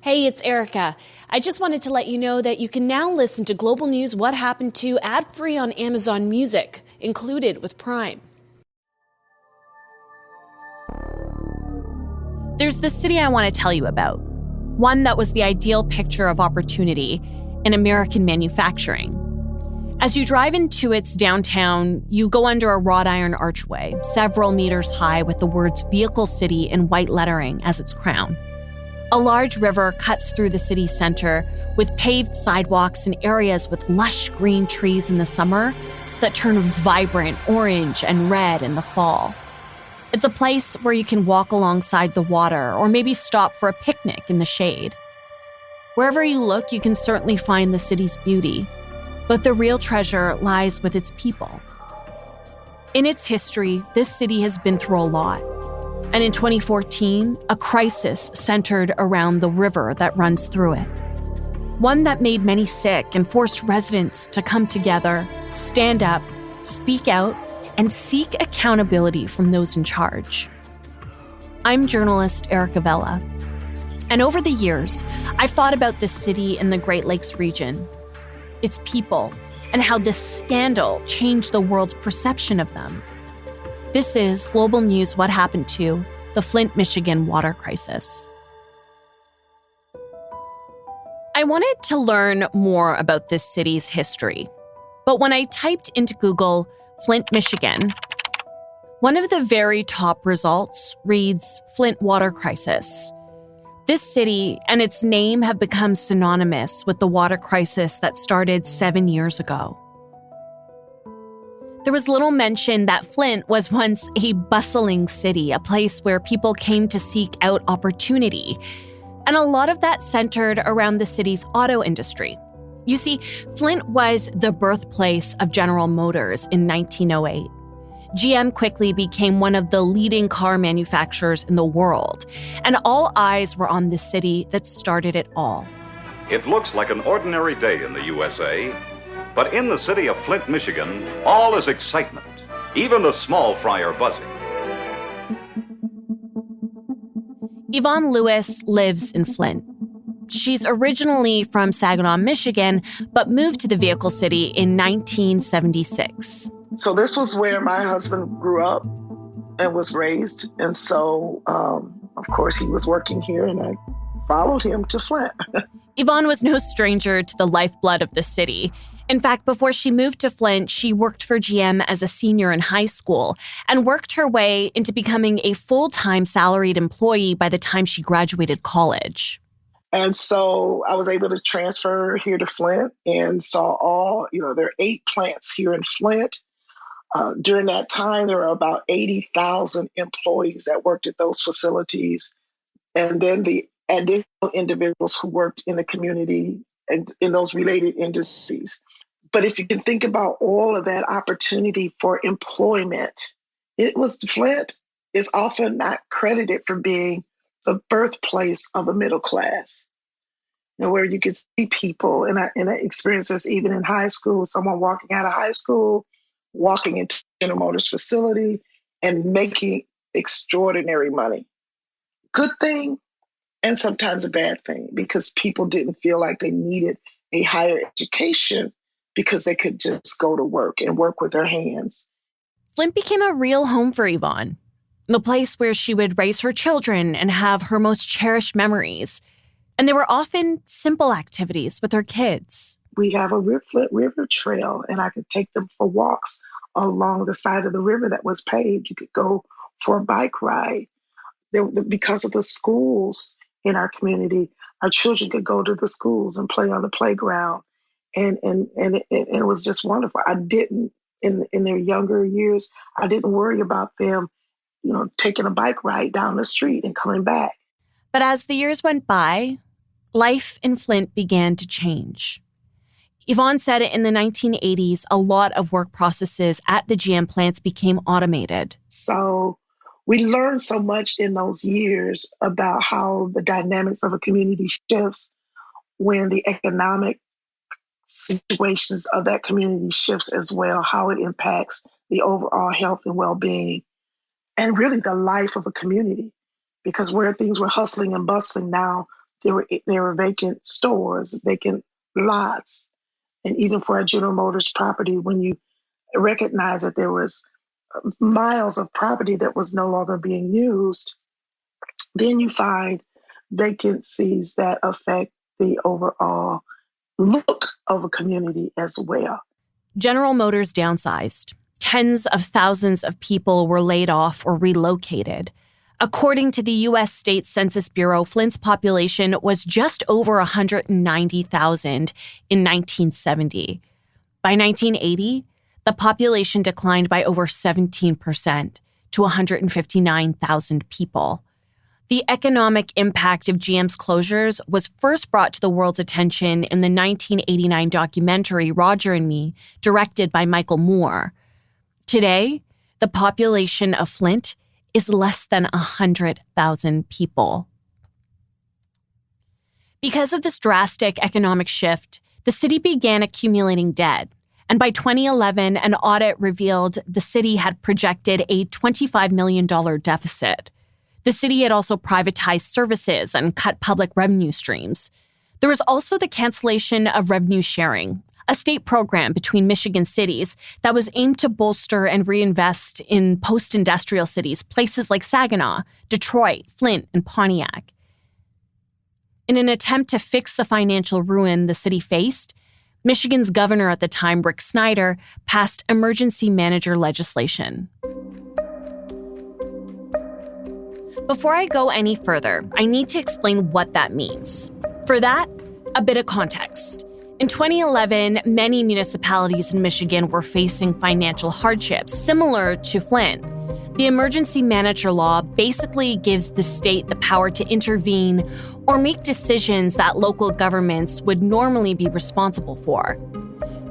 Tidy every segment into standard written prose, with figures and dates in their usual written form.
Hey, it's Erica. I just wanted to let you know that you can now listen to Global News What Happened To ad-free on Amazon Music, included with Prime. There's this city I want to tell you about, one that was the ideal picture of opportunity in American manufacturing. As you drive into its downtown, you go under a wrought iron archway, several meters high, with the words Vehicle City in white lettering as its crown. A large river cuts through the city center with paved sidewalks and areas with lush green trees in the summer that turn vibrant orange and red in the fall. It's a place where you can walk alongside the water or maybe stop for a picnic in the shade. Wherever you look, you can certainly find the city's beauty, but the real treasure lies with its people. In its history, this city has been through a lot. And in 2014, a crisis centered around the river that runs through it. One that made many sick and forced residents to come together, stand up, speak out, and seek accountability from those in charge. I'm journalist Erica Vella. And over the years, I've thought about this city in the Great Lakes region, its people, and how this scandal changed the world's perception of them. This is Global News What Happened To the Flint, Michigan water crisis. I wanted to learn more about this city's history, but when I typed into Google Flint, Michigan, one of the very top results reads Flint water crisis. This city and its name have become synonymous with the water crisis that started 7 years ago. There was little mention that Flint was once a bustling city, a place where people came to seek out opportunity. And a lot of that centered around the city's auto industry. You see, Flint was the birthplace of General Motors in 1908. GM quickly became one of the leading car manufacturers in the world, and all eyes were on the city that started it all. It looks like an ordinary day in the USA. But in the city of Flint, Michigan, all is excitement. Even the small fry are buzzing. Yvonne Lewis lives in Flint. She's originally from Saginaw, Michigan, but moved to the Vehicle City in 1976. So this was where my husband grew up and was raised. And so, of course, he was working here, and I followed him to Flint. Yvonne was no stranger to the lifeblood of the city. In fact, before she moved to Flint, she worked for GM as a senior in high school and worked her way into becoming a full-time salaried employee by the time she graduated college. And so I was able to transfer here to Flint and saw there are 8 plants here in Flint. During that time, there were about 80,000 employees that worked at those facilities. And then the additional individuals who worked in the community and in those related industries. But if you can think about all of that opportunity for employment, Flint is often not credited for being the birthplace of the middle class. Where you could see people, and I experienced this even in high school, someone walking out of high school, walking into General Motors facility and making extraordinary money. Good thing, and sometimes a bad thing, because people didn't feel like they needed a higher education because they could just go to work and work with their hands. Flint became a real home for Yvonne, the place where she would raise her children and have her most cherished memories. And there were often simple activities with her kids. We have a Flint River trail, and I could take them for walks along the side of the river that was paved. You could go for a bike ride. Because of the schools in our community, our children could go to the schools and play on the playground. And it was just wonderful. I didn't, in their younger years, I didn't worry about them, taking a bike ride down the street and coming back. But as the years went by, life in Flint began to change. Yvonne said in the 1980s, a lot of work processes at the GM plants became automated. So we learned so much in those years about how the dynamics of a community shifts when the economic situations of that community shifts as well, how it impacts the overall health and well-being, and really the life of a community. Because where things were hustling and bustling, now There were vacant stores, vacant lots, and even for a General Motors property, when you recognize that there was miles of property that was no longer being used, then you find vacancies that affect the overall look of a community as well. General Motors downsized. Tens of thousands of people were laid off or relocated. According to the U.S. State Census Bureau, Flint's population was just over 190,000 in 1970. By 1980, the population declined by over 17% to 159,000 people. The economic impact of GM's closures was first brought to the world's attention in the 1989 documentary Roger and Me, directed by Michael Moore. Today, the population of Flint is less than 100,000 people. Because of this drastic economic shift, the city began accumulating debt. And by 2011, an audit revealed the city had projected a $25 million deficit. The city had also privatized services and cut public revenue streams. There was also the cancellation of revenue sharing, a state program between Michigan cities that was aimed to bolster and reinvest in post-industrial cities, places like Saginaw, Detroit, Flint, and Pontiac. In an attempt to fix the financial ruin the city faced, Michigan's governor at the time, Rick Snyder, passed emergency manager legislation. Before I go any further, I need to explain what that means. For that, a bit of context. In 2011, many municipalities in Michigan were facing financial hardships, similar to Flint. The emergency manager law basically gives the state the power to intervene or make decisions that local governments would normally be responsible for.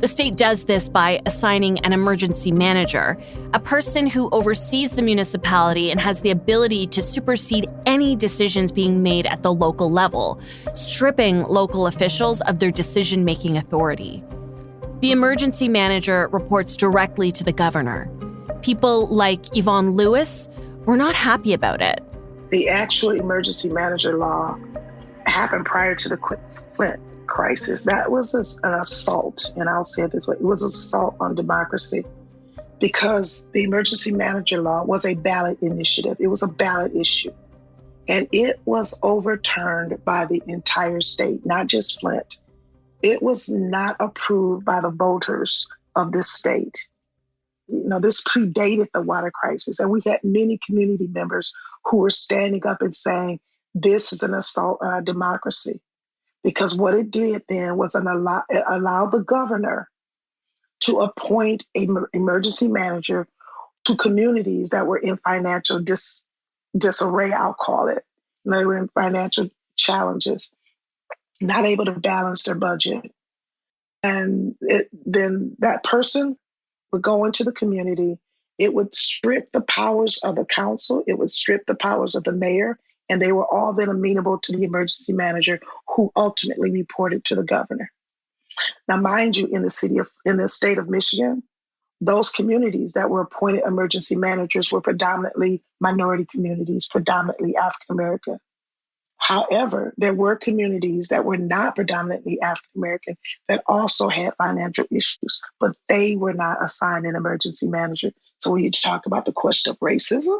The state does this by assigning an emergency manager, a person who oversees the municipality and has the ability to supersede any decisions being made at the local level, stripping local officials of their decision-making authority. The emergency manager reports directly to the governor. People like Yvonne Lewis were not happy about it. The actual emergency manager law happened prior to the Flint crisis. That was an assault, and I'll say it this way, it was an assault on democracy, because the emergency manager law was a ballot initiative. It was a ballot issue, and it was overturned by the entire state, not just Flint. It was not approved by the voters of this state. This predated the water crisis, and we had many community members who were standing up and saying, this is an assault on our democracy. Because what it did then was allow the governor to appoint an emergency manager to communities that were in financial disarray, I'll call it. They were in financial challenges, not able to balance their budget. And then that person would go into the community. It would strip the powers of the council. It would strip the powers of the mayor. And they were all then amenable to the emergency manager, who ultimately reported to the governor. Now, mind you, in the state of Michigan, those communities that were appointed emergency managers were predominantly minority communities, predominantly African American. However, there were communities that were not predominantly African American that also had financial issues, but they were not assigned an emergency manager. So when you talk about the question of racism,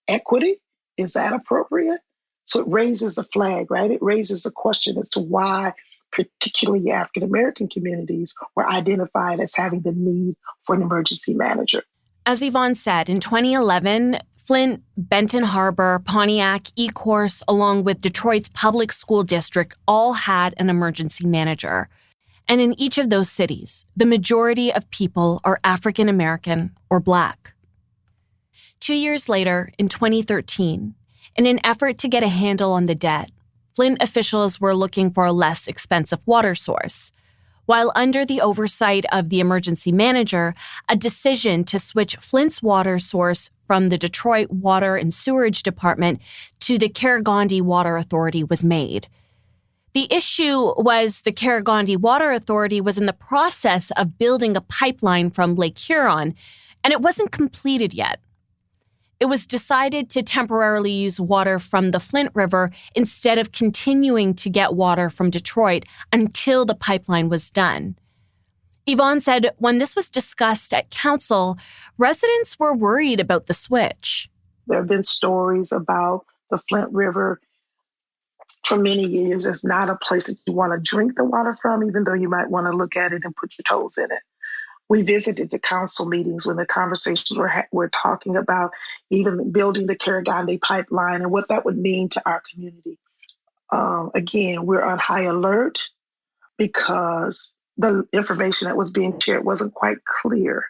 equity, is that appropriate? So it raises a flag, right? It raises a question as to why particularly African-American communities were identified as having the need for an emergency manager. As Yvonne said, in 2011, Flint, Benton Harbor, Pontiac, Ecorse, along with Detroit's public school district, all had an emergency manager. And in each of those cities, the majority of people are African-American or Black. 2 years later, in 2013, in an effort to get a handle on the debt, Flint officials were looking for a less expensive water source. While under the oversight of the emergency manager, a decision to switch Flint's water source from the Detroit Water and Sewerage Department to the Carragandi Water Authority was made. The issue was the Carragandi Water Authority was in the process of building a pipeline from Lake Huron, and it wasn't completed yet. it was decided to temporarily use water from the Flint River instead of continuing to get water from Detroit until the pipeline was done. Yvonne said when this was discussed at council, residents were worried about the switch. There have been stories about the Flint River for many years. It's not a place that you want to drink the water from, even though you might want to look at it and put your toes in it. We visited the council meetings when the conversations were talking about even building the Carragande pipeline and what that would mean to our community. Again, we're on high alert because the information that was being shared wasn't quite clear.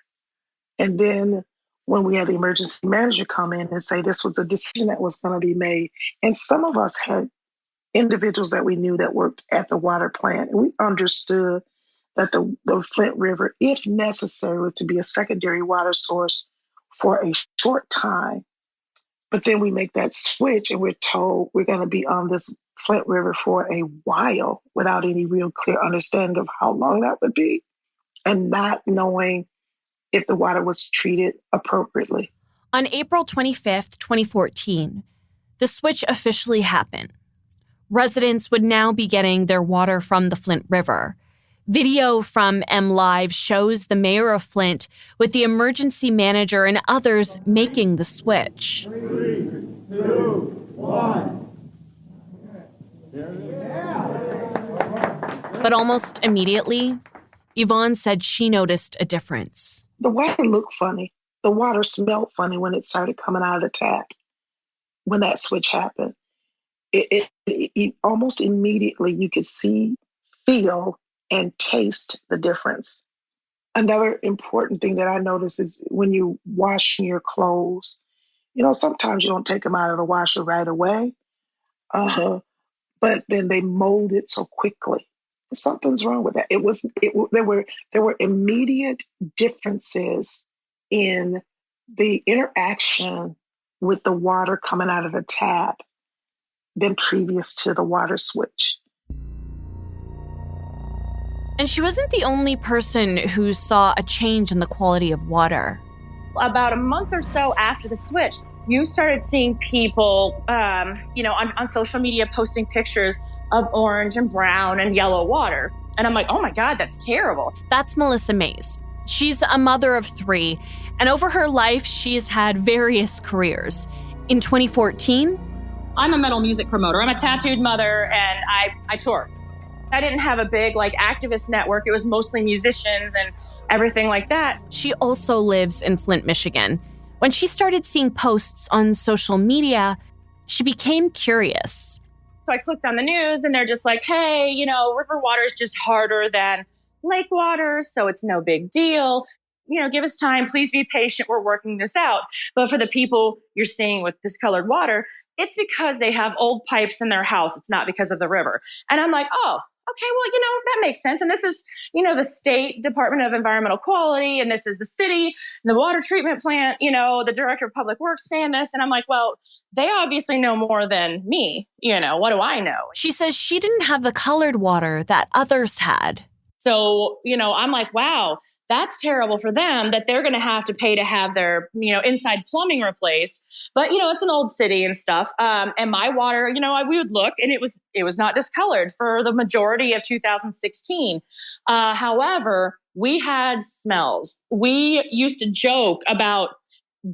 And then when we had the emergency manager come in and say this was a decision that was going to be made, and some of us had individuals that we knew that worked at the water plant, and we understood that the Flint River, if necessary, was to be a secondary water source for a short time. But then we make that switch and we're told we're going to be on this Flint River for a while without any real clear understanding of how long that would be and not knowing if the water was treated appropriately. On April 25th, 2014, the switch officially happened. Residents would now be getting their water from the Flint River. Video from MLive shows the mayor of Flint with the emergency manager and others making the switch. 3, 2, 1. But almost immediately, Yvonne said she noticed a difference. The water looked funny. The water smelled funny when it started coming out of the tap. When that switch happened, it almost immediately you could see, feel, and taste the difference. Another important thing that I noticed is when you wash your clothes, sometimes you don't take them out of the washer right away, but then they mold it so quickly. Something's wrong with that. There were immediate differences in the interaction with the water coming out of the tap than previous to the water switch. And she wasn't the only person who saw a change in the quality of water. About a month or so after the switch, you started seeing people, on social media posting pictures of orange and brown and yellow water. And I'm like, oh my God, that's terrible. That's Melissa Mays. She's a mother of 3, and over her life, she has had various careers. In 2014, I'm a metal music promoter. I'm a tattooed mother, and I tour. I didn't have a big activist network. It was mostly musicians and everything like that. She also lives in Flint, Michigan. When she started seeing posts on social media, she became curious. So I clicked on the news and they're just like, hey, river water is just harder than lake water, so it's no big deal. Give us time. Please be patient. We're working this out. But for the people you're seeing with discolored water, it's because they have old pipes in their house. It's not because of the river. And I'm like, oh, okay, well, that makes sense. And this is, the State Department of Environmental Quality, and this is the city, and the water treatment plant, the Director of Public Works saying this. And I'm like, well, they obviously know more than me. What do I know? She says she didn't have the colored water that others had. So, I'm like, wow, that's terrible for them that they're going to have to pay to have their, inside plumbing replaced. But, it's an old city and stuff. And my water, we would look and it was not discolored for the majority of 2016. However, we had smells. We used to joke about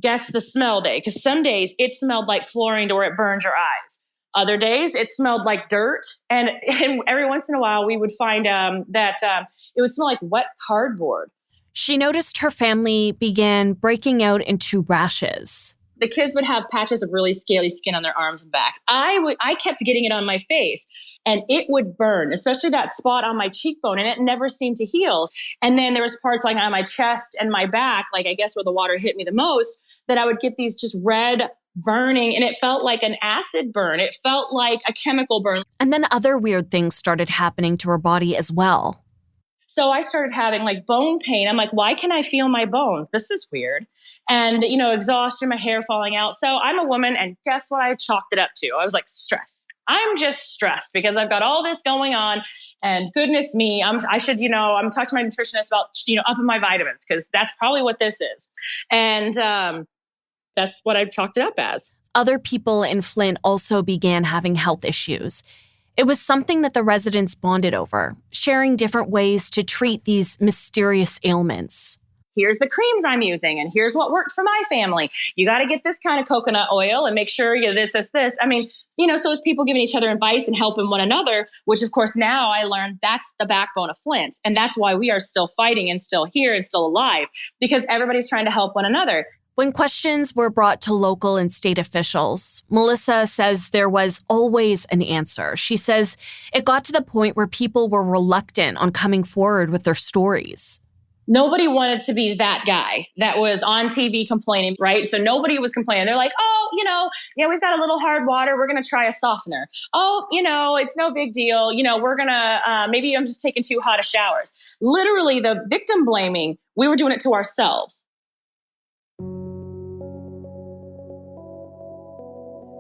guess the smell day, because some days it smelled like fluorine to where it burns your eyes. Other days, it smelled like dirt. And every once in a while, we would find that it would smell like wet cardboard. She noticed her family began breaking out into rashes. The kids would have patches of really scaly skin on their arms and backs. I kept getting it on my face, and it would burn, especially that spot on my cheekbone, and it never seemed to heal. And then there was parts on my chest and my back, I guess where the water hit me the most, that I would get these just red burning, and it felt like an acid burn. It felt like a chemical burn. And then other weird things started happening to her body as well. So I started having bone pain. I'm like, why can I feel my bones? This is weird. And, exhaustion, my hair falling out. So I'm a woman, and guess what I chalked it up to? I was like, stress. I'm just stressed because I've got all this going on, and goodness me, I'm talking to my nutritionist about, upping my vitamins, because that's probably what this is. And, That's what I've chalked it up as. Other people in Flint also began having health issues. It was something that the residents bonded over, sharing different ways to treat these mysterious ailments. Here's the creams I'm using, and here's what worked for my family. You got to get this kind of coconut oil and make sure you this. I mean, so it's people giving each other advice and helping one another, which of course now I learned that's the backbone of Flint. And that's why we are still fighting and still here and still alive, because everybody's trying to help one another. When questions were brought to local and state officials, Melissa says there was always an answer. She says it got to the point where people were reluctant on coming forward with their stories. Nobody wanted to be that guy that was on TV complaining, right? So nobody was complaining. They're like, we've got a little hard water. We're going to try a softener. It's no big deal. We're going to, maybe I'm just taking too hot of showers. Literally the victim blaming, we were doing it to ourselves.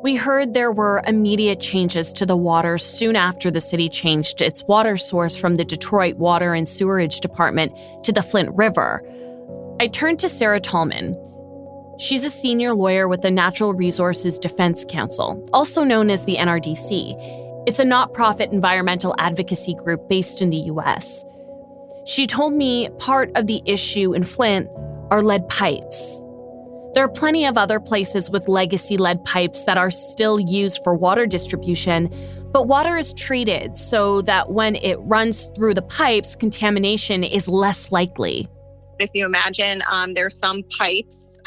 We heard there were immediate changes to the water soon after the city changed its water source from the Detroit Water and Sewerage Department to the Flint River. I turned to Sarah Tallman. She's a senior lawyer with the Natural Resources Defense Council, also known as the NRDC. It's a not-profit environmental advocacy group based in the U.S. She told me part of the issue in Flint are lead pipes. There are plenty of other places with legacy lead pipes that are still used for water distribution, but water is treated so that when it runs through the pipes, contamination is less likely. If you imagine, there's some pipes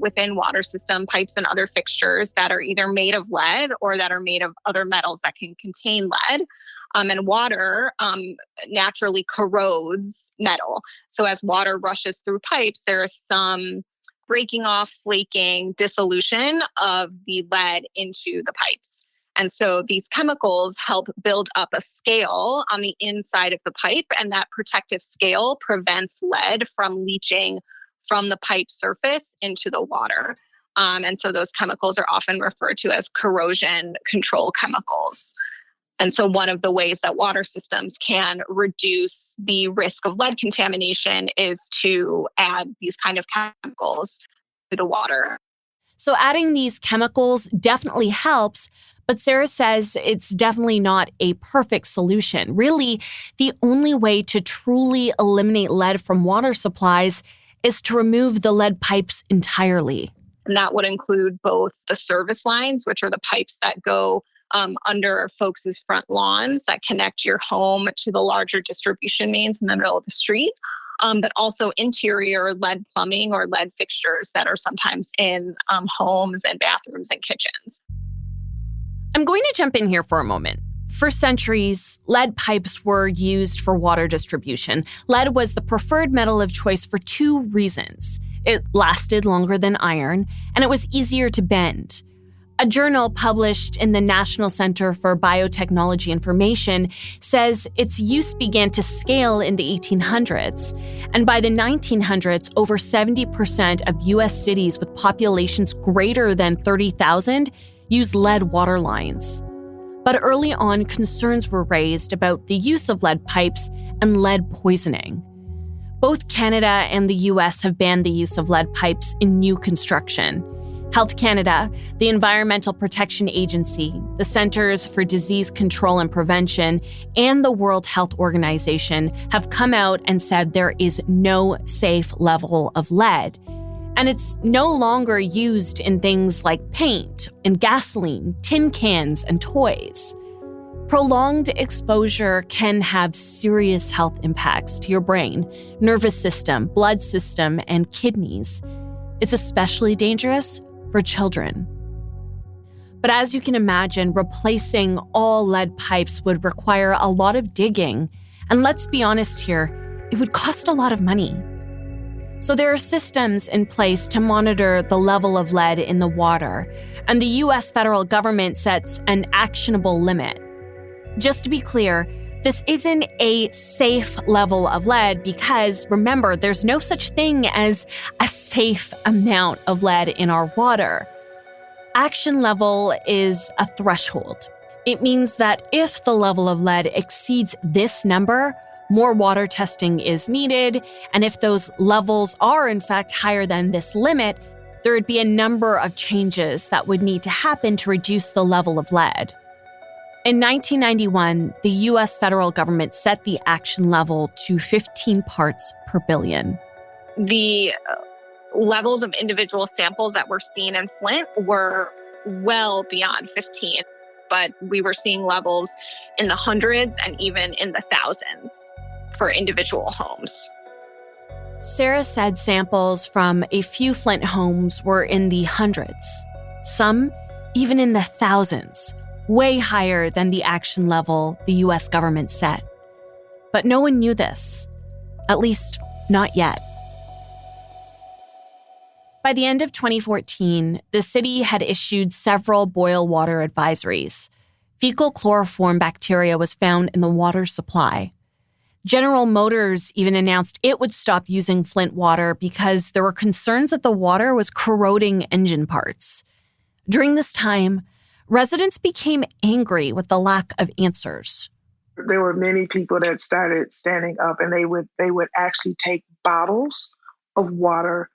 within water system, pipes and other fixtures that are either made of lead or that are made of other metals that can contain lead. And water naturally corrodes metal. So as water rushes through pipes, there is some breaking off, flaking, dissolution of the lead into the pipes. And so these chemicals help build up a scale on the inside of the pipe, and that protective scale prevents lead from leaching from the pipe surface into the water. And so those chemicals are often referred to as corrosion control chemicals. And so one of the ways that water systems can reduce the risk of lead contamination is to add these kind of chemicals to the water. So adding these chemicals definitely helps, but Sarah says it's definitely not a perfect solution. Really, the only way to truly eliminate lead from water supplies is to remove the lead pipes entirely. And that would include both the service lines, which are the pipes that go under folks' front lawns that connect your home to the larger distribution mains in the middle of the street, but also interior lead plumbing or lead fixtures that are sometimes in homes and bathrooms and kitchens. I'm going to jump in here for a moment. For centuries, lead pipes were used for water distribution. Lead was the preferred metal of choice for two reasons. It lasted longer than iron, and it was easier to bend. A journal published in the National Center for Biotechnology Information says its use began to scale in the 1800s. And by the 1900s, over 70% of U.S. cities with populations greater than 30,000 used lead water lines. But early on, concerns were raised about the use of lead pipes and lead poisoning. Both Canada and the U.S. have banned the use of lead pipes in new construction. Health Canada, the Environmental Protection Agency, the Centers for Disease Control and Prevention, and the World Health Organization have come out and said there is no safe level of lead. And it's no longer used in things like paint and gasoline, tin cans, and toys. Prolonged exposure can have serious health impacts to your brain, nervous system, blood system, and kidneys. It's especially dangerous for children. But as you can imagine, replacing all lead pipes would require a lot of digging. And let's be honest here, it would cost a lot of money. So there are systems in place to monitor the level of lead in the water, and the U.S. federal government sets an actionable limit. Just to be clear, this isn't a safe level of lead because, remember, there's no such thing as a safe amount of lead in our water. Action level is a threshold. It means that if the level of lead exceeds this number, more water testing is needed, and if those levels are in fact higher than this limit, there would be a number of changes that would need to happen to reduce the level of lead. In 1991, the U.S. federal government set the action level to 15 parts per billion. The levels of individual samples that were seen in Flint were well beyond 15, but we were seeing levels in the hundreds and even in the thousands for individual homes. Sarah said samples from a few Flint homes were in the hundreds, some even in the thousands, way higher than the action level the U.S. government set. But no one knew this, at least not yet. By the end of 2014, the city had issued several boil water advisories. Fecal chloroform bacteria was found in the water supply. General Motors even announced it would stop using Flint water because there were concerns that the water was corroding engine parts. During this time, residents became angry with the lack of answers. There were many people that started standing up, and they would actually take bottles of water,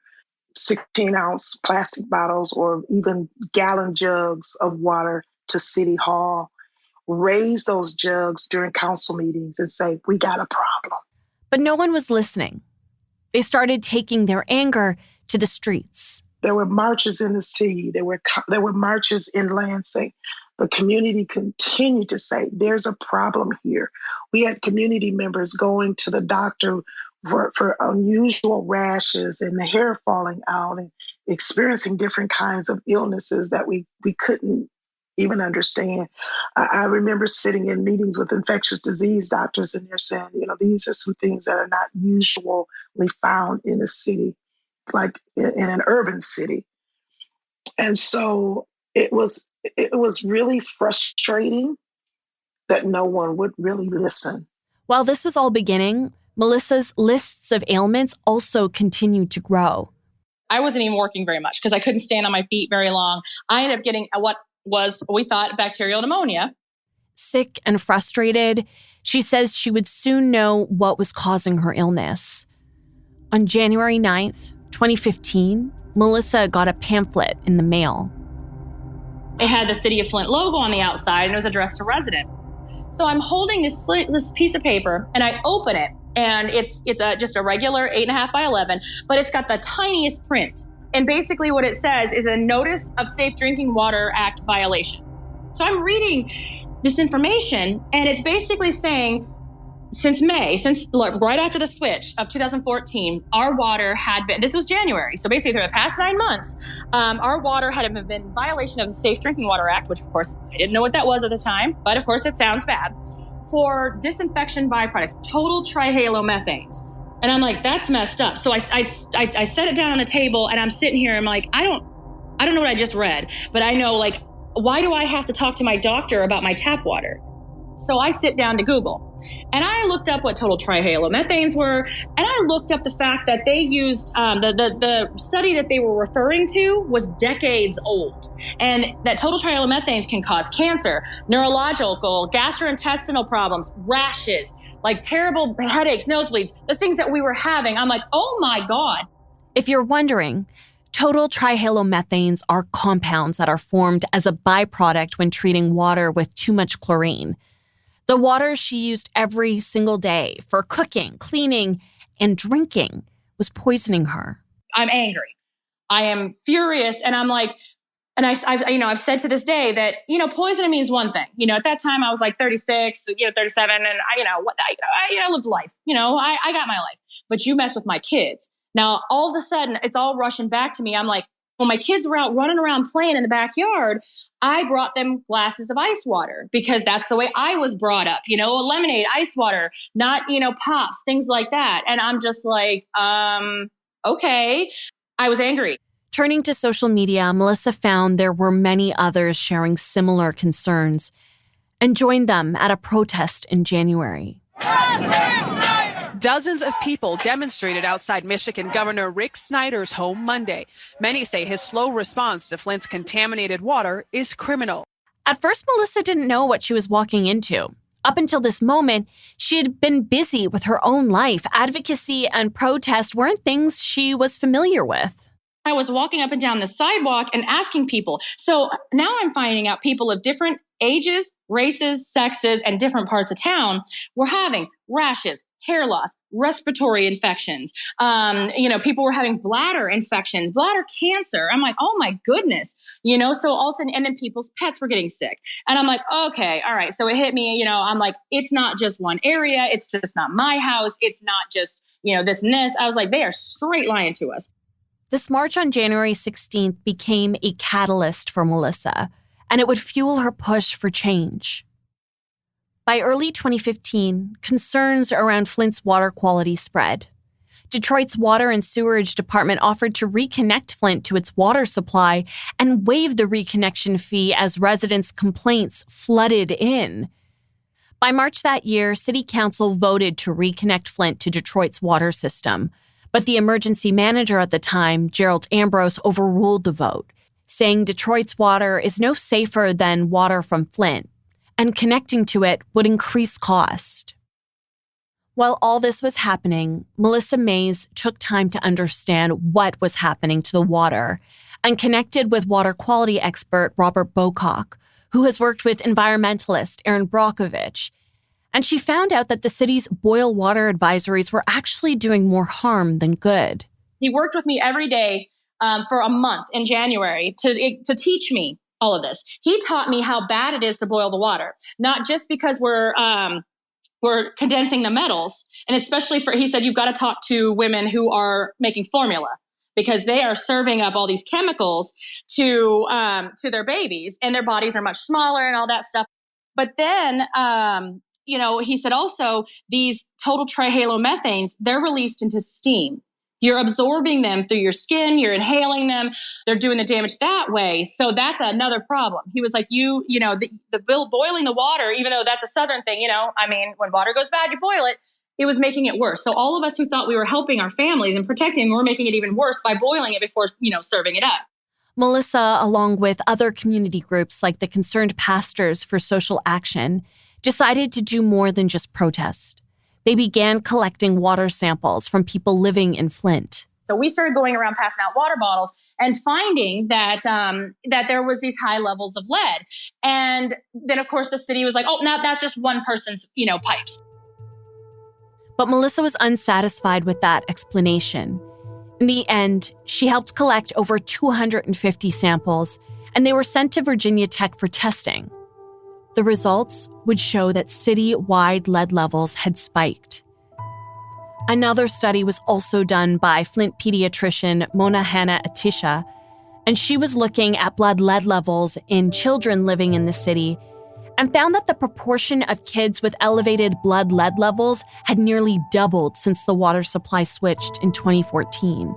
16-ounce plastic bottles or even gallon jugs of water to City Hall, raise those jugs during council meetings and say, we got a problem. But no one was listening. They started taking their anger to the streets. There were marches in the city. There were marches in Lansing. The community continued to say, there's a problem here. We had community members going to the doctor for unusual rashes and the hair falling out and experiencing different kinds of illnesses that we couldn't even understand. I remember sitting in meetings with infectious disease doctors, and they're saying, these are some things that are not usually found in a city, like in an urban city. And so it was really frustrating that no one would really listen. While this was all beginning, Melissa's lists of ailments also continued to grow. I wasn't even working very much because I couldn't stand on my feet very long. I ended up getting what we thought bacterial pneumonia. Sick and frustrated, she says she would soon know what was causing her illness. On January 9th, 2015, Melissa got a pamphlet in the mail. It had the City of Flint logo on the outside, and it was addressed to resident. So I'm holding this piece of paper, and I open it, and it's just a regular 8.5 by 11, but it's got the tiniest print. And basically what it says is a notice of Safe Drinking Water Act violation. So I'm reading this information, and it's basically saying since right after the switch of 2014, our water had been, this was January, so basically through the past 9 months, our water had been in violation of the Safe Drinking Water Act, which of course I didn't know what that was at the time, but of course it sounds bad, for disinfection byproducts, total trihalomethanes. And I'm like, that's messed up. So I set it down on the table, and I'm sitting here. I'm like, I don't know what I just read, but I know, like, why do I have to talk to my doctor about my tap water? So I sit down to Google, and I looked up what total trihalomethanes were, and I looked up the fact that they used the study that they were referring to was decades old, and that total trihalomethanes can cause cancer, neurological, gastrointestinal problems, rashes, like terrible headaches, nosebleeds, the things that we were having. I'm like, oh my God. If you're wondering, total trihalomethanes are compounds that are formed as a byproduct when treating water with too much chlorine. The water she used every single day for cooking, cleaning, and drinking was poisoning her. I'm angry. I am furious. And I'm like, and I've said to this day that, poisoning means one thing. At that time I was like 36, 37, and I lived life. I got my life. But you mess with my kids. Now, all of a sudden, it's all rushing back to me. I'm like, when my kids were out running around playing in the backyard, I brought them glasses of ice water because that's the way I was brought up, lemonade, ice water, not, pops, things like that. And I'm just like, okay. I was angry. Turning to social media, Melissa found there were many others sharing similar concerns and joined them at a protest in January. Dozens of people demonstrated outside Michigan Governor Rick Snyder's home Monday. Many say his slow response to Flint's contaminated water is criminal. At first, Melissa didn't know what she was walking into. Up until this moment, she had been busy with her own life. Advocacy and protest weren't things she was familiar with. I was walking up and down the sidewalk and asking people. So now I'm finding out people of different ages, races, sexes, and different parts of town were having rashes, hair loss, respiratory infections. People were having bladder infections, bladder cancer. I'm like, oh my goodness, so all of a sudden, and then people's pets were getting sick. And I'm like, okay, all right. So it hit me, I'm like, it's not just one area. It's just not my house. It's not just, this and this. I was like, they are straight lying to us. This march on January 16th became a catalyst for Melissa, and it would fuel her push for change. By early 2015, concerns around Flint's water quality spread. Detroit's Water and Sewerage Department offered to reconnect Flint to its water supply and waive the reconnection fee as residents' complaints flooded in. By March that year, City Council voted to reconnect Flint to Detroit's water system, but the emergency manager at the time, Gerald Ambrose, overruled the vote, saying Detroit's water is no safer than water from Flint, and connecting to it would increase cost. While all this was happening, Melissa Mays took time to understand what was happening to the water and connected with water quality expert Robert Bocock, who has worked with environmentalist Aaron Brockovich. And she found out that the city's boil water advisories were actually doing more harm than good. He worked with me every day for a month in January to teach me all of this. He taught me how bad it is to boil the water, not just because we're condensing the metals. And especially he said, you've got to talk to women who are making formula because they are serving up all these chemicals to their babies and their bodies are much smaller and all that stuff. But then, he said also these total trihalomethanes, they're released into steam. You're absorbing them through your skin, you're inhaling them, they're doing the damage that way. So that's another problem. He was like, the boiling the water, even though that's a Southern thing, when water goes bad, you boil it. It was making it worse. So all of us who thought we were helping our families and protecting them, we're making it even worse by boiling it before, serving it up. Melissa, along with other community groups like the Concerned Pastors for Social Action, decided to do more than just protest. They began collecting water samples from people living in Flint. So we started going around passing out water bottles and finding that there was these high levels of lead. And then, of course, the city was like, oh, no, that's just one person's, pipes. But Melissa was unsatisfied with that explanation. In the end, she helped collect over 250 samples, and they were sent to Virginia Tech for testing. The results would show that city-wide lead levels had spiked. Another study was also done by Flint pediatrician Mona Hanna-Atisha, and she was looking at blood lead levels in children living in the city and found that the proportion of kids with elevated blood lead levels had nearly doubled since the water supply switched in 2014.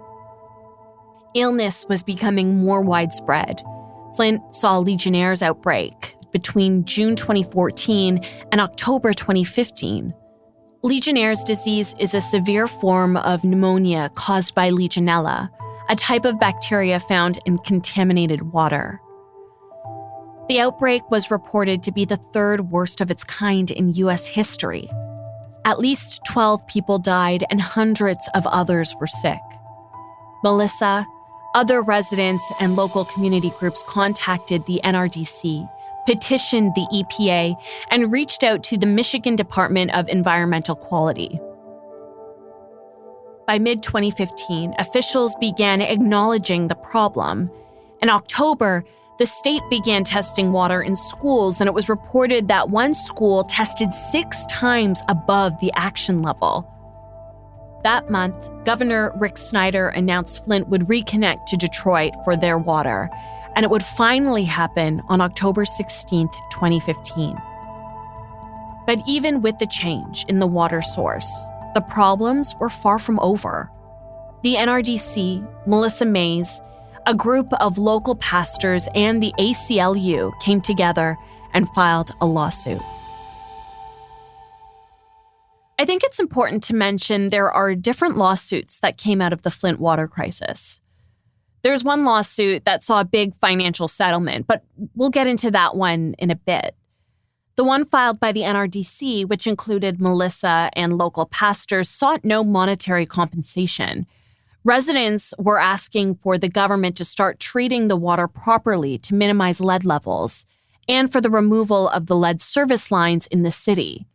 Illness was becoming more widespread. Flint saw a Legionnaires outbreak between June 2014 and October 2015. Legionnaires' disease is a severe form of pneumonia caused by Legionella, a type of bacteria found in contaminated water. The outbreak was reported to be the third worst of its kind in U.S. history. At least 12 people died and hundreds of others were sick. Melissa, other residents, and local community groups contacted the NRDC, petitioned the EPA, and reached out to the Michigan Department of Environmental Quality. By mid-2015, officials began acknowledging the problem. In October, the state began testing water in schools, and it was reported that one school tested 6 times above the action level. That month, Governor Rick Snyder announced Flint would reconnect to Detroit for their water, and it would finally happen on October 16, 2015. But even with the change in the water source, the problems were far from over. The NRDC, Melissa Mays, a group of local pastors, and the ACLU came together and filed a lawsuit. I think it's important to mention there are different lawsuits that came out of the Flint water crisis. There's one lawsuit that saw a big financial settlement, but we'll get into that one in a bit. The one filed by the NRDC, which included Melissa and local pastors, sought no monetary compensation. Residents were asking for the government to start treating the water properly to minimize lead levels and for the removal of the lead service lines in the city.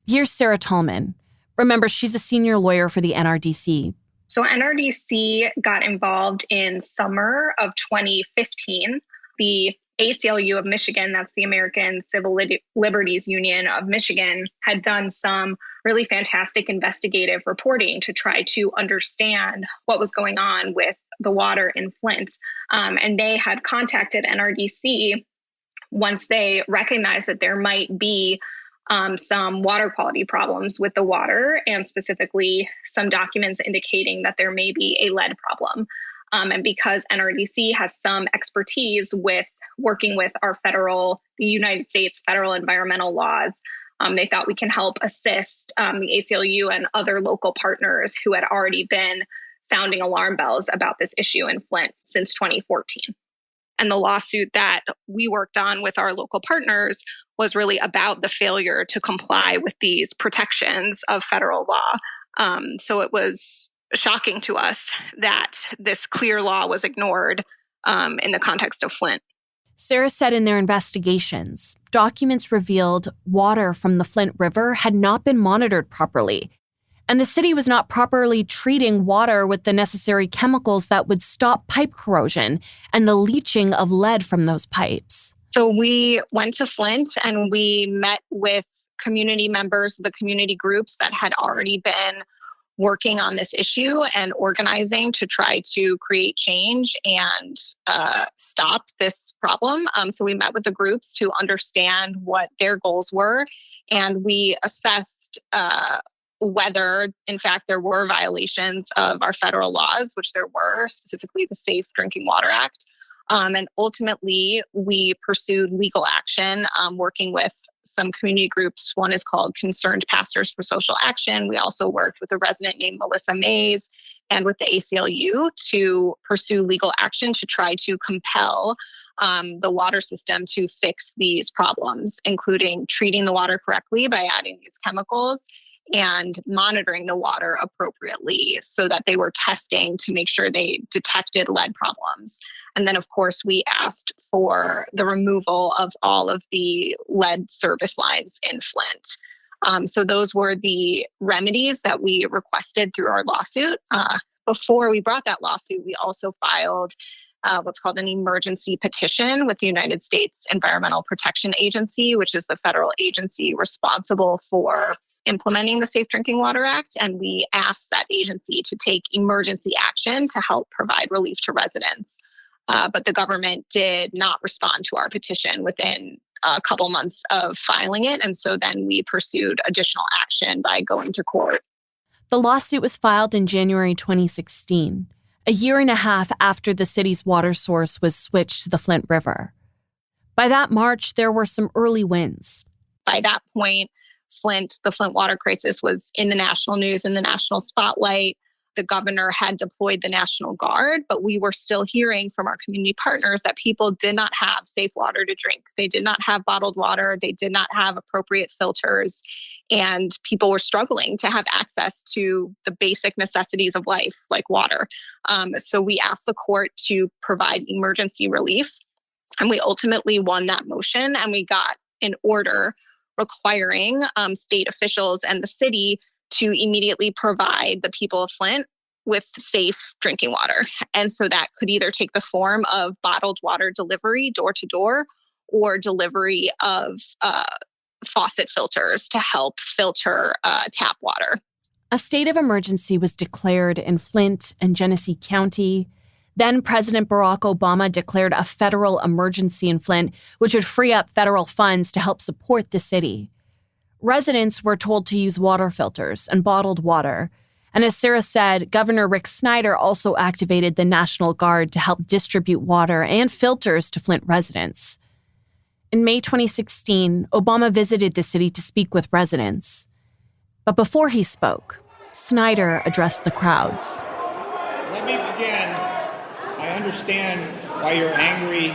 Here's Sarah Tallman. Remember, she's a senior lawyer for the NRDC. So NRDC got involved in summer of 2015. The ACLU of Michigan, that's the American Civil Liberties Union of Michigan, had done some really fantastic investigative reporting to try to understand what was going on with the water in Flint. And they had contacted NRDC once they recognized that there might be some water quality problems with the water, and specifically some documents indicating that there may be a lead problem. And because NRDC has some expertise with working with the United States federal environmental laws, they thought we can help assist the ACLU and other local partners who had already been sounding alarm bells about this issue in Flint since 2014. And the lawsuit that we worked on with our local partners was really about the failure to comply with these protections of federal law. So it was shocking to us that this clear law was ignored in the context of Flint. Sarah said in their investigations, documents revealed water from the Flint River had not been monitored properly, and the city was not properly treating water with the necessary chemicals that would stop pipe corrosion and the leaching of lead from those pipes. So we went to Flint and we met with community members, the community groups that had already been working on this issue and organizing to try to create change and stop this problem. So we met with the groups to understand what their goals were, and we assessed whether, in fact, there were violations of our federal laws, which there were, specifically the Safe Drinking Water Act. And ultimately, we pursued legal action, working with some community groups. One is called Concerned Pastors for Social Action. We also worked with a resident named Melissa Mays and with the ACLU to pursue legal action to try to compel the water system to fix these problems, including treating the water correctly by adding these chemicals and monitoring the water appropriately so that they were testing to make sure they detected lead problems. And then, of course, we asked for the removal of all of the lead service lines in Flint. So those were the remedies that we requested through our lawsuit. Before we brought that lawsuit, we also filed what's called an emergency petition with the United States Environmental Protection Agency, which is the federal agency responsible for implementing the Safe Drinking Water Act. And we asked that agency to take emergency action to help provide relief to residents. But the government did not respond to our petition within a couple months of filing it. And so then we pursued additional action by going to court. The lawsuit was filed in January 2016, a year and a half after the city's water source was switched to the Flint River. By that March, there were some early wins. By that point, the Flint water crisis was in the national news, in the national spotlight. The governor had deployed the National Guard, but we were still hearing from our community partners that people did not have safe water to drink. They did not have bottled water. They did not have appropriate filters. And people were struggling to have access to the basic necessities of life, like water. So we asked the court to provide emergency relief. And we ultimately won that motion. And we got an order requiring state officials and the city to immediately provide the people of Flint with safe drinking water. And so that could either take the form of bottled water delivery door to door or delivery of faucet filters to help filter tap water. A state of emergency was declared in Flint and Genesee County. Then President Barack Obama declared a federal emergency in Flint, which would free up federal funds to help support the city. Residents were told to use water filters and bottled water. And as Sarah said, Governor Rick Snyder also activated the National Guard to help distribute water and filters to Flint residents. In May 2016, Obama visited the city to speak with residents. But before he spoke, Snyder addressed the crowds. Let me begin. I understand why you're angry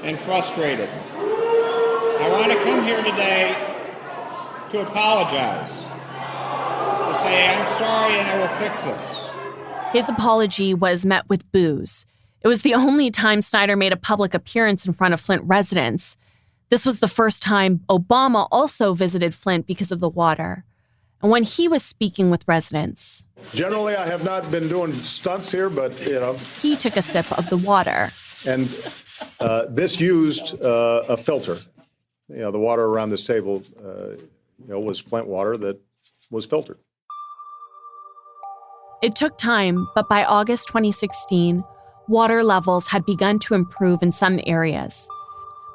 and frustrated. I want to come here today to apologize, to say I'm sorry and I will fix this. His apology was met with boos. It was the only time Snyder made a public appearance in front of Flint residents. This was the first time Obama also visited Flint because of the water. And when he was speaking with residents, generally, I have not been doing stunts here, but, he took a sip of the water. And this used a filter. The water around this table, was Flint water that was filtered. It took time, but by August 2016, water levels had begun to improve in some areas.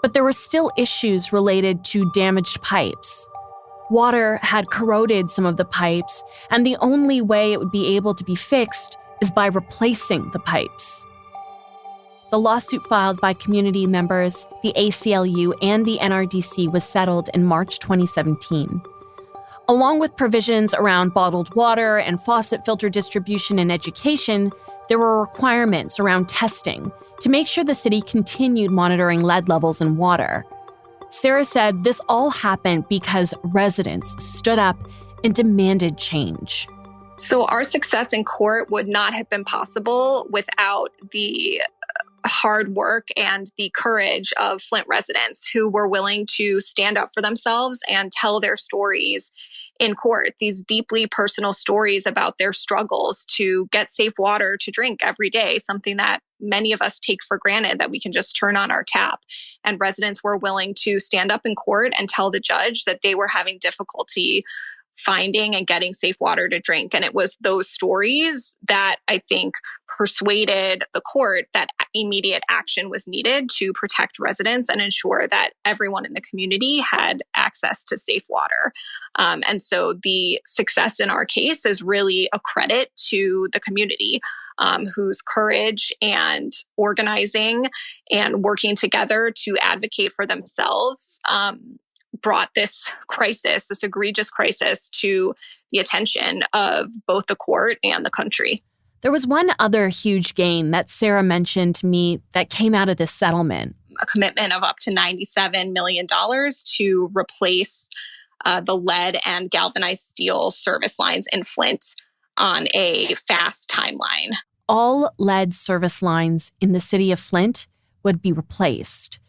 But there were still issues related to damaged pipes. Water had corroded some of the pipes, and the only way it would be able to be fixed is by replacing the pipes. The lawsuit filed by community members, the ACLU, and the NRDC was settled in March 2017. Along with provisions around bottled water and faucet filter distribution and education, there were requirements around testing to make sure the city continued monitoring lead levels in water. Sarah said this all happened because residents stood up and demanded change. So our success in court would not have been possible without the hard work and the courage of Flint residents who were willing to stand up for themselves and tell their stories in court, these deeply personal stories about their struggles to get safe water to drink every day, something that many of us take for granted that we can just turn on our tap. And residents were willing to stand up in court and tell the judge that they were having difficulty finding and getting safe water to drink. And it was those stories that I think persuaded the court that immediate action was needed to protect residents and ensure that everyone in the community had access to safe water. And so the success in our case is really a credit to the community, whose courage and organizing and working together to advocate for themselves brought this crisis, this egregious crisis, to the attention of both the court and the country. There was one other huge gain that Sarah mentioned to me that came out of this settlement. A commitment of up to $97 million to replace the lead and galvanized steel service lines in Flint on a fast timeline. All lead service lines in the city of Flint would be replaced.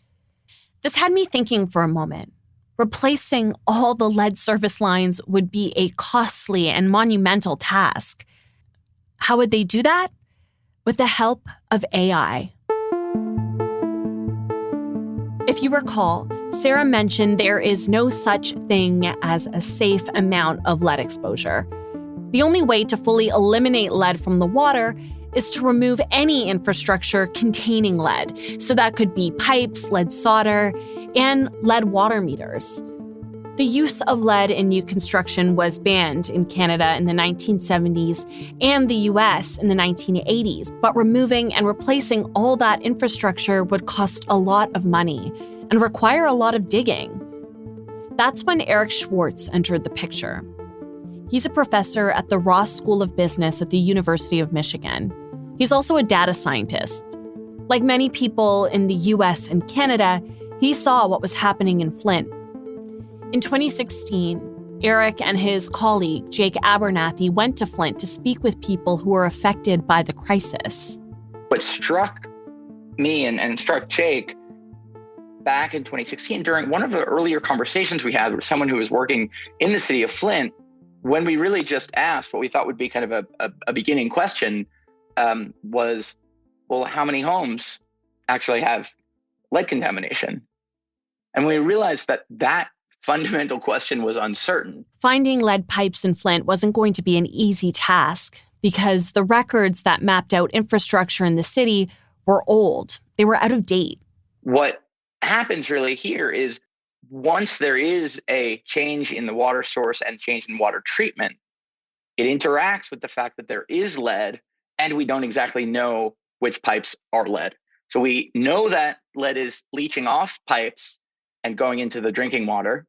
This had me thinking for a moment. Replacing all the lead service lines would be a costly and monumental task. How would they do that? With the help of AI. If you recall, Sarah mentioned there is no such thing as a safe amount of lead exposure. The only way to fully eliminate lead from the water is to remove any infrastructure containing lead. So that could be pipes, lead solder, and lead water meters. The use of lead in new construction was banned in Canada in the 1970s and the US in the 1980s, but removing and replacing all that infrastructure would cost a lot of money and require a lot of digging. That's when Eric Schwartz entered the picture. He's a professor at the Ross School of Business at the University of Michigan. He's also a data scientist. Like many people in the US and Canada, he saw what was happening in Flint. In 2016, Eric and his colleague, Jake Abernathy, went to Flint to speak with people who were affected by the crisis. What struck me and struck Jake back in 2016, during one of the earlier conversations we had with someone who was working in the city of Flint, when we really just asked what we thought would be kind of a beginning question, was, well, how many homes actually have lead contamination? And we realized that fundamental question was uncertain. Finding lead pipes in Flint wasn't going to be an easy task because the records that mapped out infrastructure in the city were old. They were out of date. What happens really here is once there is a change in the water source and change in water treatment, it interacts with the fact that there is lead and we don't exactly know which pipes are lead. So we know that lead is leaching off pipes and going into the drinking water.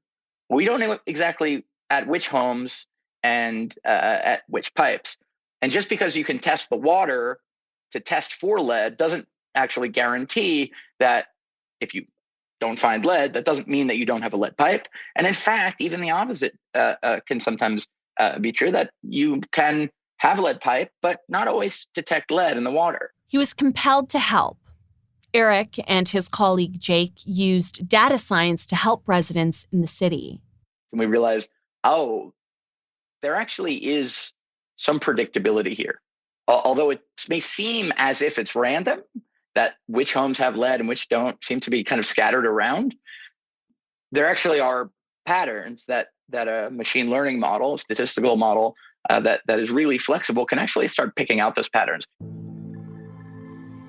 We don't know exactly at which homes and at which pipes. And just because you can test the water to test for lead doesn't actually guarantee that if you don't find lead, that doesn't mean that you don't have a lead pipe. And in fact, even the opposite can sometimes be true, that you can have lead pipe, but not always detect lead in the water. He was compelled to help. Eric and his colleague Jake used data science to help residents in the city. And we realized, there actually is some predictability here. Although it may seem as if it's random, that which homes have lead and which don't seem to be kind of scattered around, there actually are patterns that a machine learning model, statistical model that is really flexible can actually start picking out those patterns.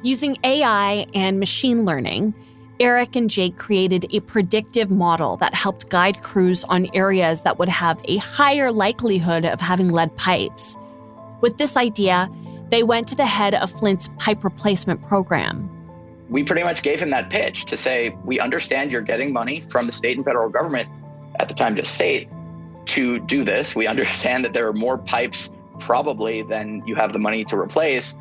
Using AI and machine learning, Eric and Jake created a predictive model that helped guide crews on areas that would have a higher likelihood of having lead pipes. With this idea, they went to the head of Flint's pipe replacement program. We pretty much gave him that pitch to say, we understand you're getting money from the state and federal government, at the time just state, to do this. We understand that there are more pipes probably than you have the money to replace.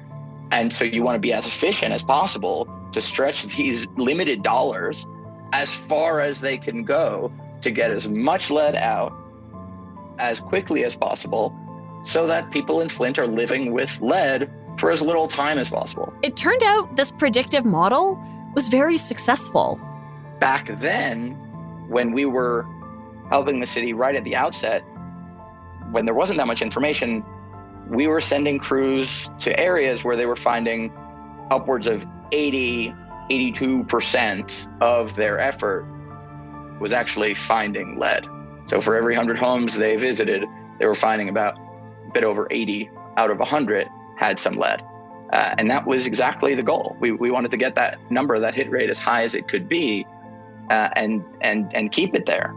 And so you want to be as efficient as possible to stretch these limited dollars as far as they can go to get as much lead out as quickly as possible so that people in Flint are living with lead for as little time as possible. It turned out this predictive model was very successful. Back then, when we were helping the city right at the outset, when there wasn't that much information, we were sending crews to areas where they were finding upwards of 82% of their effort was actually finding lead. So for every 100 homes they visited, they were finding about a bit over 80 out of 100 had some lead. And that was exactly the goal. We wanted to get that number, that hit rate, as high as it could be, and keep it there.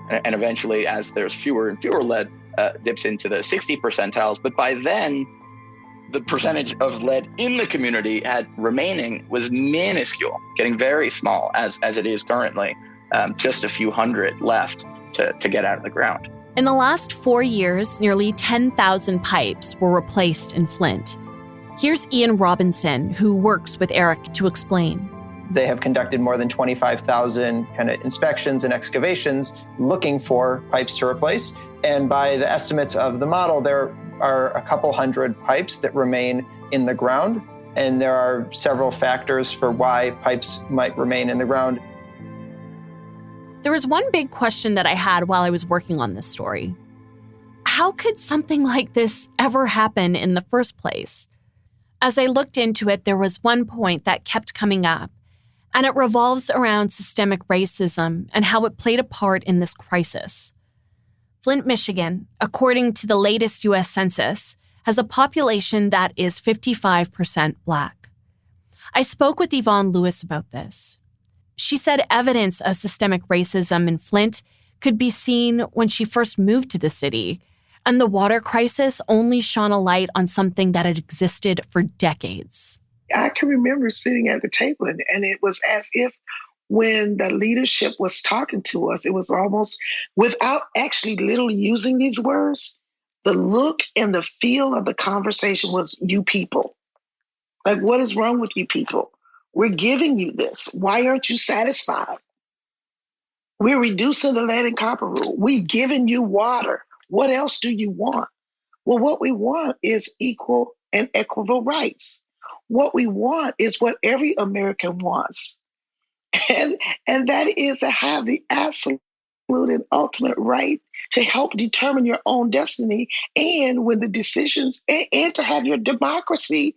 And eventually, as there's fewer and fewer lead, dips into the 60 percentiles. But by then, the percentage of lead in the community remaining was minuscule, getting very small as it is currently, just a few hundred left to get out of the ground. In the last 4 years, nearly 10,000 pipes were replaced in Flint. Here's Ian Robinson, who works with Eric, to explain. They have conducted more than 25,000 kind of inspections and excavations looking for pipes to replace. And by the estimates of the model, there are a couple hundred pipes that remain in the ground. And there are several factors for why pipes might remain in the ground. There was one big question that I had while I was working on this story. How could something like this ever happen in the first place? As I looked into it, there was one point that kept coming up, and it revolves around systemic racism and how it played a part in this crisis. Flint, Michigan, according to the latest U.S. Census, has a population that is 55% Black. I spoke with Yvonne Lewis about this. She said evidence of systemic racism in Flint could be seen when she first moved to the city, and the water crisis only shone a light on something that had existed for decades. I can remember sitting at the table, and it was as if when the leadership was talking to us, it was almost, without actually literally using these words, the look and the feel of the conversation was, you people. Like, what is wrong with you people? We're giving you this. Why aren't you satisfied? We're reducing the lead and copper rule. We're giving you water. What else do you want? Well, what we want is equal and equitable rights. What we want is what every American wants. And that is to have the absolute and ultimate right to help determine your own destiny, and when the decisions, and to have your democracy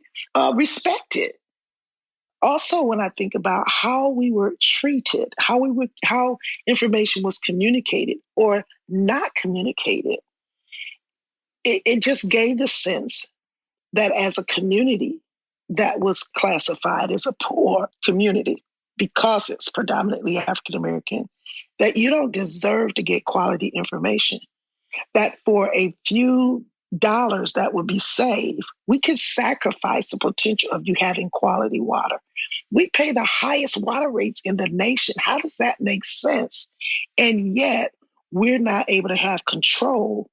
respected. Also, when I think about how we were treated, how information was communicated or not communicated, it just gave the sense that as a community that was classified as a poor community because it's predominantly African American, that you don't deserve to get quality information. That for a few dollars that would be saved, we could sacrifice the potential of you having quality water. We pay the highest water rates in the nation. How does that make sense? And yet we're not able to have control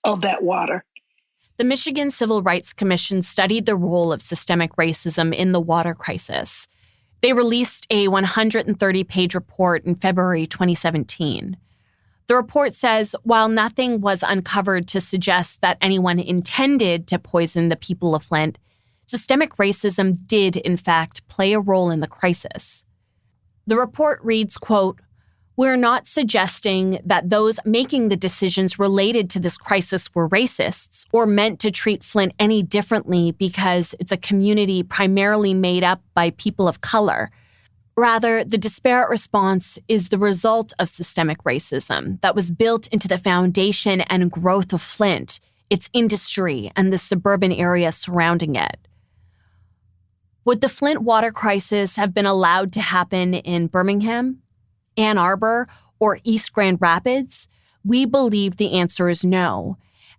of that water. The Michigan Civil Rights Commission studied the role of systemic racism in the water crisis. They released a 130-page report in February 2017. The report says while nothing was uncovered to suggest that anyone intended to poison the people of Flint, systemic racism did, in fact, play a role in the crisis. The report reads, quote, "We're not suggesting that those making the decisions related to this crisis were racists or meant to treat Flint any differently because it's a community primarily made up by people of color. Rather, the disparate response is the result of systemic racism that was built into the foundation and growth of Flint, its industry, and the suburban area surrounding it." Would the Flint water crisis have been allowed to happen in Birmingham, Ann Arbor, or East Grand Rapids? We believe the answer is no,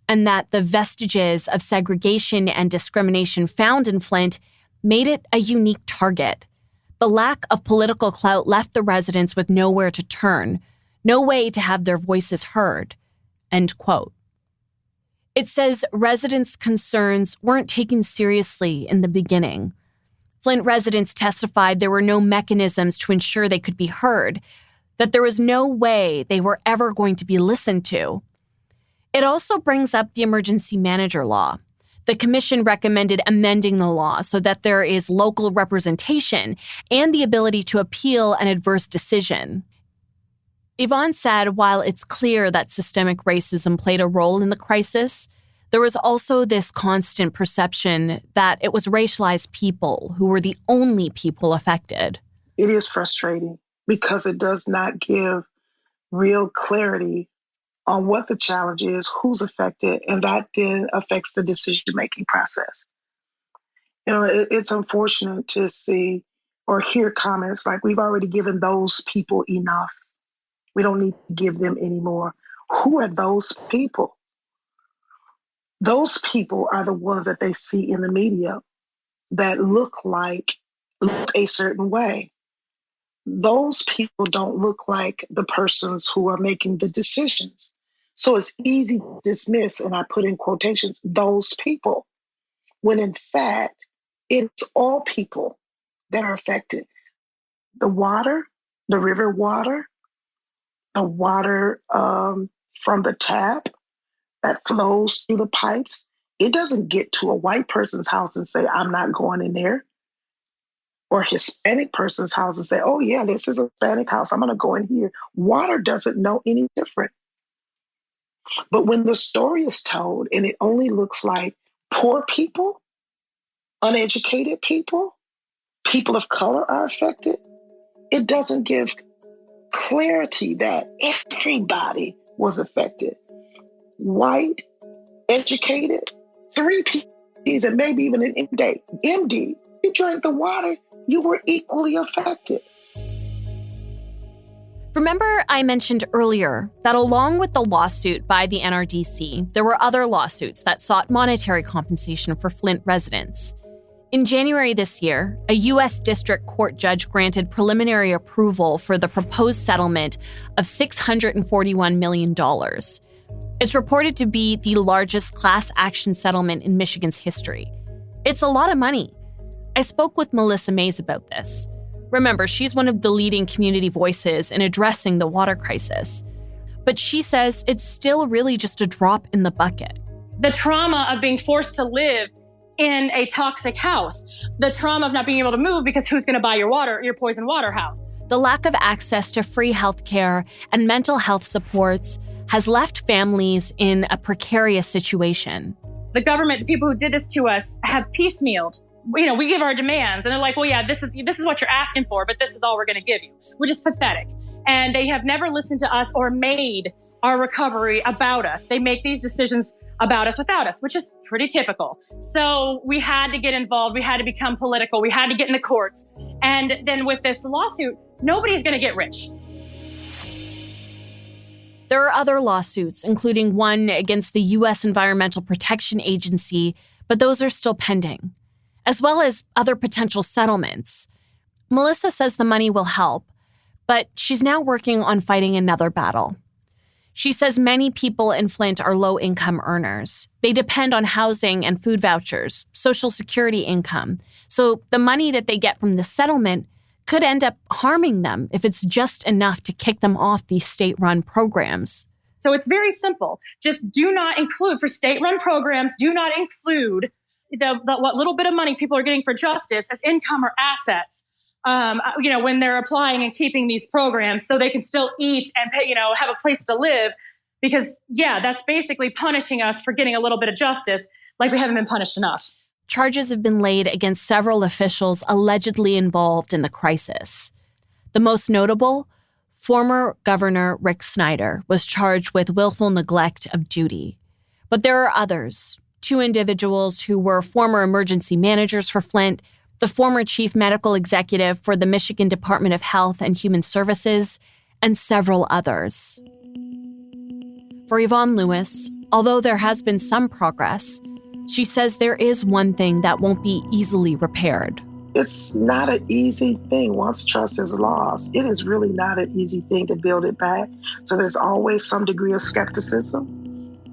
and that the vestiges of segregation and discrimination found in Flint made it a unique target. The lack of political clout left the residents with nowhere to turn, no way to have their voices heard, end quote. It says residents' concerns weren't taken seriously in the beginning. Flint residents testified there were no mechanisms to ensure they could be heard, that there was no way they were ever going to be listened to. It also brings up the emergency manager law. The commission recommended amending the law so that there is local representation and the ability to appeal an adverse decision. Yvonne said while it's clear that systemic racism played a role in the crisis, there was also this constant perception that it was racialized people who were the only people affected. It is frustrating because it does not give real clarity on what the challenge is, who's affected, and that then affects the decision-making process. You know, it's unfortunate to see or hear comments like, we've already given those people enough. We don't need to give them any more. Who are those people? Those people are the ones that they see in the media that look a certain way. Those people don't look like the persons who are making the decisions. So it's easy to dismiss, and I put in quotations, those people, when in fact, it's all people that are affected. The water, the river water, the water from the tap that flows through the pipes, it doesn't get to a white person's house and say, I'm not going in there. Or a Hispanic person's house and say, oh yeah, this is a Hispanic house, I'm gonna go in here. Water doesn't know any different. But when the story is told and it only looks like poor people, uneducated people, people of color are affected, it doesn't give clarity that everybody was affected. White, educated, 3 P's, and maybe even an MD. You drank the water, you were equally affected. Remember, I mentioned earlier that along with the lawsuit by the NRDC, there were other lawsuits that sought monetary compensation for Flint residents. In January this year, a U.S. District Court judge granted preliminary approval for the proposed settlement of $641 million. It's reported to be the largest class action settlement in Michigan's history. It's a lot of money. I spoke with Melissa Mays about this. Remember, she's one of the leading community voices in addressing the water crisis. But she says it's still really just a drop in the bucket. The trauma of being forced to live in a toxic house, the trauma of not being able to move because who's going to buy your water, your poison water house? The lack of access to free health care and mental health supports has left families in a precarious situation. The government, the people who did this to us, have piecemealed. You know, we give our demands and they're like, well, yeah, this is what you're asking for, but this is all we're going to give you, which is pathetic. And they have never listened to us or made our recovery about us. They make these decisions about us without us, which is pretty typical. So we had to get involved. We had to become political. We had to get in the courts. And then with this lawsuit, nobody's going to get rich. There are other lawsuits, including one against the U.S. Environmental Protection Agency, but those are still pending, as well as other potential settlements. Melissa says the money will help, but she's now working on fighting another battle. She says many people in Flint are low-income earners. They depend on housing and food vouchers, Social Security income. So the money that they get from the settlement could end up harming them if it's just enough to kick them off these state-run programs. So it's very simple. Just do not include, for state-run programs, do not include what little bit of money people are getting for justice as income or assets, when they're applying and keeping these programs so they can still eat and pay, have a place to live. Because, that's basically punishing us for getting a little bit of justice like we haven't been punished enough. Charges have been laid against several officials allegedly involved in the crisis. The most notable, former Governor Rick Snyder was charged with willful neglect of duty. But there are others, 2 individuals who were former emergency managers for Flint, the former chief medical executive for the Michigan Department of Health and Human Services, and several others. For Yvonne Lewis, although there has been some progress, she says there is one thing that won't be easily repaired. It's not an easy thing once trust is lost. It is really not an easy thing to build it back. So there's always some degree of skepticism.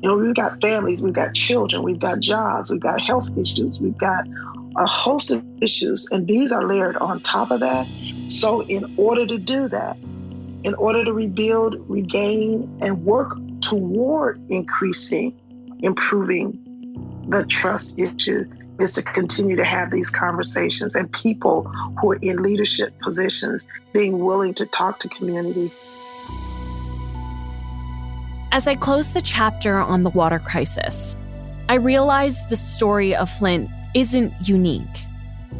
We've got families, we've got children, we've got jobs, we've got health issues, we've got a host of issues, and these are layered on top of that. So in order to do that, in order to rebuild, regain, and work toward improving the trust issue, is to continue to have these conversations and people who are in leadership positions being willing to talk to community. As I close the chapter on the water crisis, I realize the story of Flint isn't unique.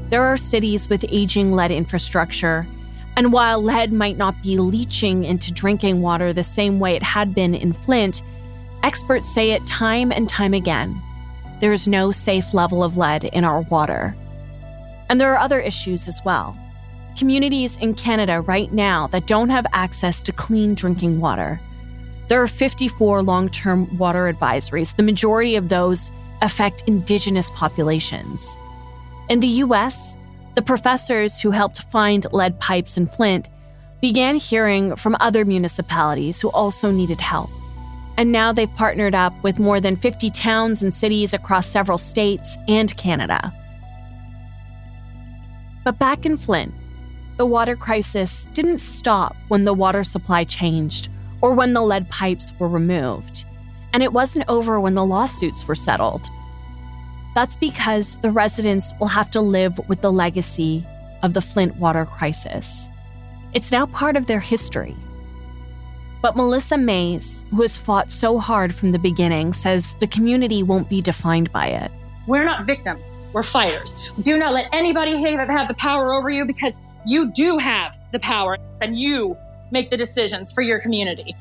There are cities with aging lead infrastructure, and while lead might not be leaching into drinking water the same way it had been in Flint, experts say it time and time again. There is no safe level of lead in our water. And there are other issues as well. Communities in Canada right now that don't have access to clean drinking water. There are 54 long-term water advisories. The majority of those affect Indigenous populations. In the U.S., the professors who helped find lead pipes in Flint began hearing from other municipalities who also needed help. And now they've partnered up with more than 50 towns and cities across several states and Canada. But back in Flint, the water crisis didn't stop when the water supply changed or when the lead pipes were removed. And it wasn't over when the lawsuits were settled. That's because the residents will have to live with the legacy of the Flint water crisis. It's now part of their history. But Melissa Mays, who has fought so hard from the beginning, says the community won't be defined by it. We're not victims. We're fighters. Do not let anybody have the power over you, because you do have the power and you make the decisions for your community.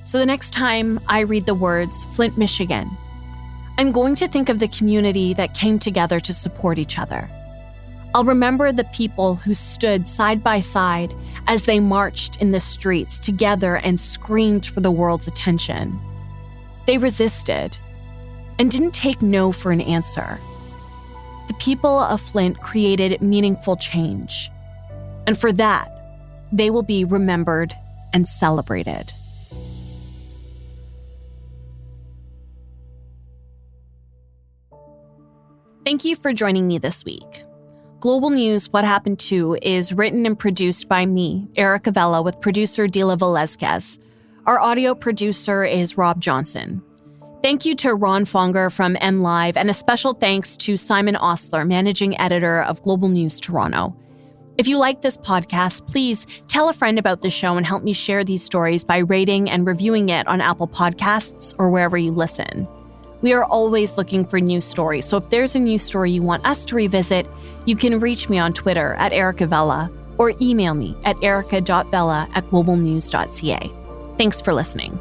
So the next time I read the words Flint, Michigan, I'm going to think of the community that came together to support each other. I'll remember the people who stood side by side as they marched in the streets together and screamed for the world's attention. They resisted and didn't take no for an answer. The people of Flint created meaningful change. And for that, they will be remembered and celebrated. Thank you for joining me this week. Global News What Happened To is written and produced by me, Erica Vella, with producer Dila Velezquez. Our audio producer is Rob Johnson. Thank you to Ron Fonger from MLive, and a special thanks to Simon Osler, managing editor of Global News Toronto. If you like this podcast, please tell a friend about the show and help me share these stories by rating and reviewing it on Apple Podcasts or wherever you listen. We are always looking for new stories, so if there's a new story you want us to revisit, you can reach me on Twitter at Erica Vella or email me at erica.vella@globalnews.ca. Thanks for listening.